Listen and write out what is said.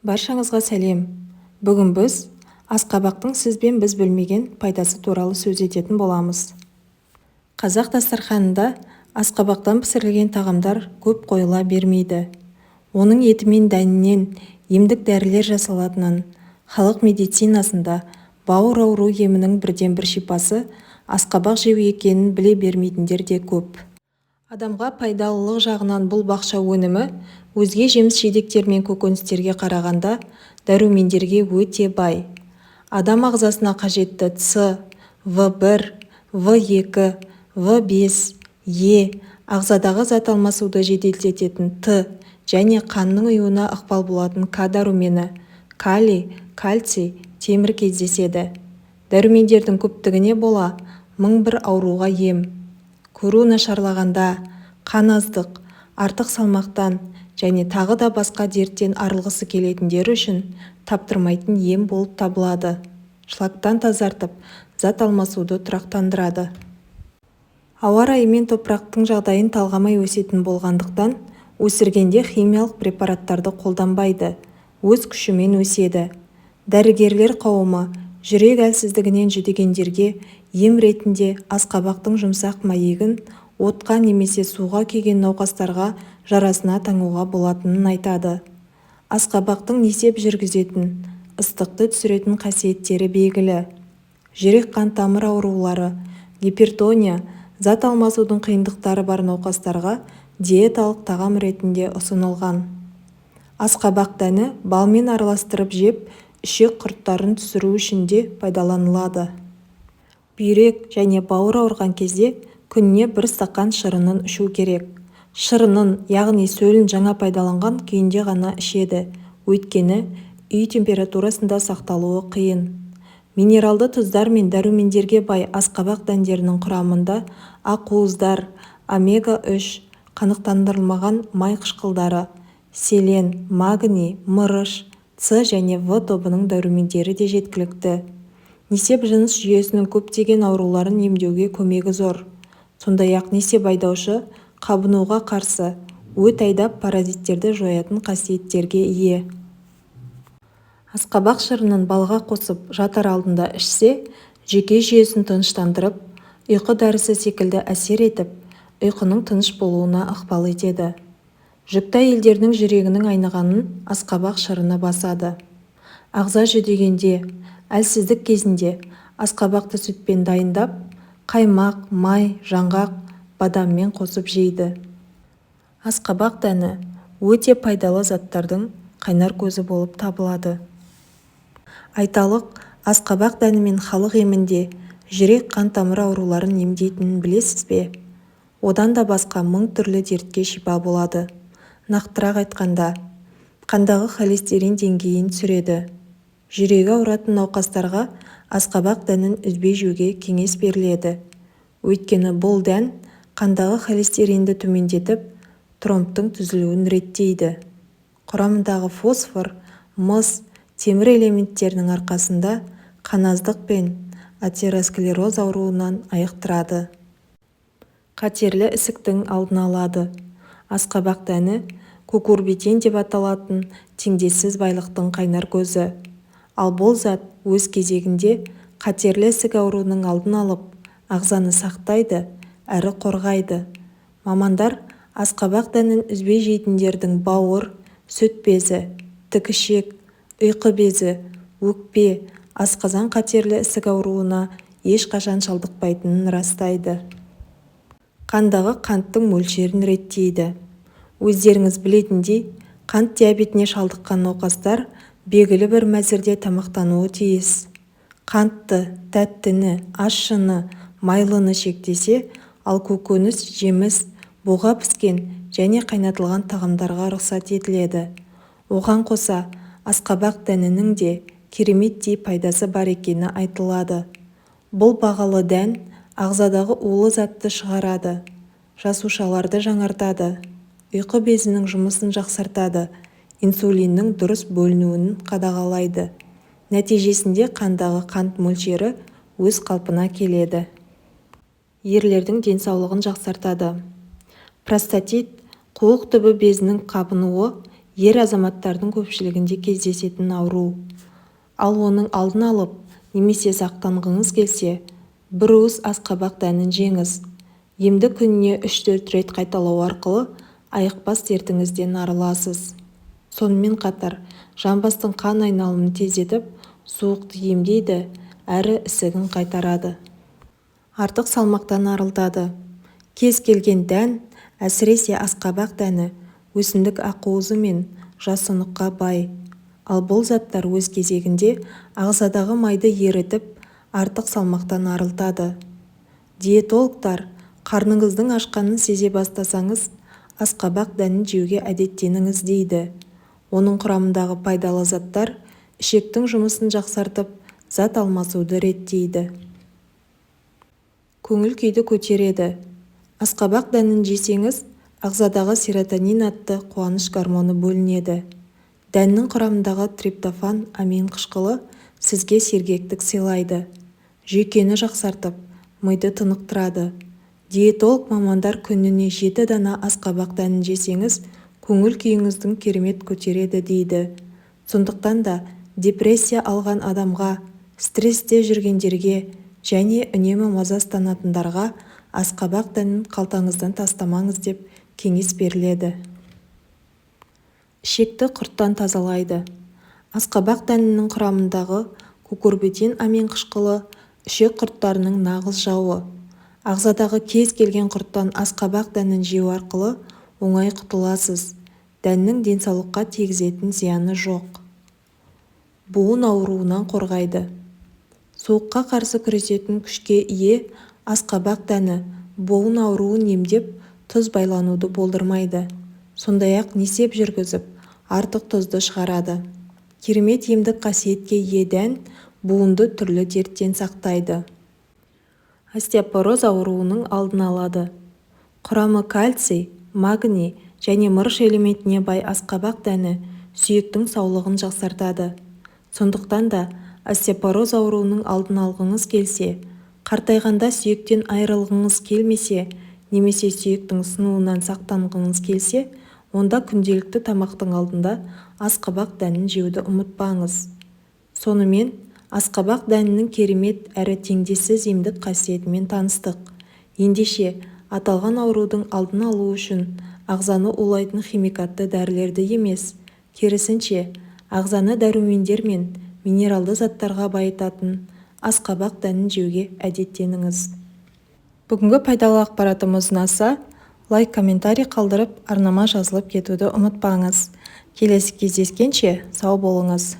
Баршаңызға сәлем. Бүгін біз асқабақтың сіз бен біз білмеген пайдасы туралы сөз ететін боламыз. Қазақ дастарханында асқабақтан пісірілген тағамдар көп қойыла бермейді. Оның еті мен дәнінен емдік дәрілер жасалатынын, халық медицинасында бауыр ауру емінің бірден бір шипасы асқабақ жеу екенін біле бермейтіндер де көп. Адамға пайдалылық жағынан бұл бақша өнімі өзге жеміс-жидектер мен көкөністерге қарағанда дәрумендерге өте бай. Адам ағзасына қажетті С, В1, В2, В5, Е, ағзадағы зат алмасуды жеделдететін Т және қанның ұюына ықпал болатын К дәрумені, калий, кальций, темір кездеседі. Дәрумендердің көптігіне бола 1001 ауруға ем. Көру нашарлағанда, қан аздық, артық салмақтан және тағы да басқа дерттен арылғысы келетіндер үшін таптырмайтын ем болып табылады. Шлактан тазартып, зат алмасуды тұрақтандырады. Ауа райы мен топырақтың жағдайын талғамай өсетін болғандықтан, өсіргенде химиялық препараттарды қолданбайды, өз күшімен өседі. Дәрігерлер қауымы жүрек әлсіздігінен жүдегендерге ем ретінде асқабақтың жұмсақ майегін отқа немесе суға күйген науқастарға жарасына таңуға болатынын айтады. Асқабақтың несеп жүргізетін, ыстықты түсіретін қасиеттері белгілі. Жүрек қан тамыр аурулары, гипертония, зат алмасудың қиындықтары бар науқастарға диеталық тағам ретінде ұсынылған. Асқабақ дәні балмен араластырып жеп, ішек құрттарын түсіру үшін де пайдаланылады. Бүйрек және бауыр ауырған кезде күніне 1 стақан шырынын ішу керек. Шырынын, яғни сөлін жаңа пайдаланған күйінде ғана ішеді, өйткені үй температурасында сақталуы қиын. Минералды тұздар мен дәрумендерге бай асқабақ дәндерінің құрамында ақуыздар, омега-3, қанықтандырылмаған май қышқылдары, селен, магний, мырыш, С және В тобының дәрумендері де жеткілікті. Несеп жыныс жүйесінің көптеген ауруларын емдеуге көмегі зор. Сондай-ақ несеп айдаушы қабынуға қарсы, өт айдап паразиттерді жоятын қасиеттерге ие. Асқабақ шырынын балға қосып жатар алдында ішсе, жүйке жүйесін тыныштандырып, ұйқы дәрісі секілді әсер етіп, ұйқының тыныш болуына ықпал етеді. Жүкті әйелдердің жүрегінің айнығанын асқабақ шырыны басады. Ағза жүдегенде, әлсіздік кезінде асқабақты сүтпен дайындап, қаймақ, май, жаңғақ, бадаммен қосып жейді. Асқабақ дәні өте пайдалы заттардың қайнар көзі болып табылады. Айталық, асқабақ дәнімен халық емінде жүрек қан тамыр ауруларын емдейтінін білесіз бе? Одан да басқа 1000 түрлі дертке шипа болады. Нақтырақ айтқанда, қандағы холестерин деңгейін түсіреді. Жүрегі ауыратын науқастарға асқабақ дәнін үзбей жеуге кеңес беріледі. Өйткені бұл дән қандағы холестеринді төмендетіп, тромбтың түзілуін реттейді. Құрамындағы фосфор, мыс, темір элементтерінің арқасында қаназдық пен атеросклероз ауруынан айықтырады. Қатерлі ісіктің алдын алады. Асқабақ дәні кукурбитин деп аталатын теңдессіз байлықтың қайнар көзі. Ал бұл зат өз кезегінде қатерлі ісік ауруының алдын алып, ағзаны сақтайды, әрі қорғайды. Мамандар асқабақ дәнін үзбей жейтіндердің бауыр, сүт безі, тікішек, ұйқы безі, өкпе, асқазан қатерлі ісік ауруына ешқашан шалдықпайтынын растайды. Қандағы қанттың мөлшерін реттейді. Өздеріңіз білетіндей, қант диабетіне шалдыққан науқастар белгілі бір мәзірде тамақтануы тиіс. Қантты, тәттіні, ащыны, майлыны шектесе, ал көкөніс, жеміс, буға піскен және қайнатылған тағамдарға рұқсат етіледі. Оған қоса, асқабақ дәнінің де кереметтей пайдасы бар екені айтылады. Бұл бағалы дән ағзадағы улы затты шығарады, жасушаларды жаңартады, ұйқы безінің жұмысын жақсартады, инсулиннің дұрыс бөлінуін қадағалайды. Нәтижесінде қандағы қант мөлшері өз қалпына келеді. Ерлердің денсаулығын жақсартады. Простатит, қуық түбі безінің қабынуы ер азаматтардың көпшілігінде кездесетін ауру. Ал оның алдын алып немесе сақтанғыңыз келсе, бір уыс асқабақ дәнін жеңіз. Емді күніне 3-4 рет қайталау арқылы айықпас дертіңізден арыласыз. Сонымен қатар, жамбастың қан айналымын тездетіп, суықты емдейді, әрі ісігін қайтарады. Артық салмақтан арылтады. Кез келген дән, әсіресе асқабақ дәні, өсімдік ақуызы мен жасұныққа бай. Ал бұл заттар өз кезегінде ағзадағы майды ерітіп, артық салмақтан арылтады. Диетологтар қарныңыздың ашқанын сезе бастасаңыз, асқабақ дәнін жеуге әдеттеніңіз дейді. Оның құрамындағы пайдалы заттар ішектің жұмысын жақсартып, зат алмасуды реттейді. Көңіл күйді көтереді. Асқабақ дәнін жесеңіз, ағзадағы серотонин атты қуаныш гормоны бөлінеді. Дәннің құрамындағы триптофан амин қышқылы сізге сергектік сыйлайды. Жүйкені жақсартып, миды тынықтырады. Диетолог мамандар күніне 7 дана асқабақ дәнін жесеңіз, көңіл күйіңіздің керемет көтереді дейді. Сондықтан да депрессия алған адамға, стрессте жүргендерге және үнемі мазасызданатындарға асқабақ дәнін қалтаңыздан тастамаңыз деп кеңес беріледі. Ішекті құрттан тазалайды. Асқабақ дәнінің құрамындағы кукурбитин амин қышқылы ішек құрттарының нағыз жауы. Ағзадағы кез келген құрттан асқабақ дәнін жеу арқылы оңай құтыласыз. Дәннің денсаулыққа тигізетін зияны жоқ. Буын ауруынан қорғайды. Суыққа қарсы күресетін күшке ие асқабақ дәні буын ауруын емдеп, тұз байлануды болдырмайды. Сондай-ақ несеп жүргізіп, артық тұзды шығарады. Керемет емдік қасиетке ие дән буынды түрлі дерттен сақтайды. Остеопороз ауруының алдын алады. Құрамы кальций, магний және мырыш элементіне бай асқабақ дәні сүйектің саулығын жақсартады. Сондықтан да остеопороз ауруының алдын алғыңыз келсе, қартайғанда сүйектен айырылғыңыз келмесе, немесе сүйектің сынуынан сақтанғыңыз келсе, онда күнделікті тамақтың алдында асқабақ дәнін жеуді ұмытпаңыз. Сонымен, асқабақ дәнінің керемет әрі теңдессіз емдік қасиетімен таныстық. Ендеше, аталған аурудың алдын алу үшін ағзаны улайтын химикатты дәрілерді емес, керісінше, ағзаны дәрумендер мен минералды заттарға байытатын асқабақ дәнін жеуге әдеттеніңіз. Бүгінгі пайдалы ақпаратымыз ұнаса, лайк, комментарий қалдырып, арнама жазылып кетуді ұмытпаңыз. Келесі кездескенше сау болыңыз.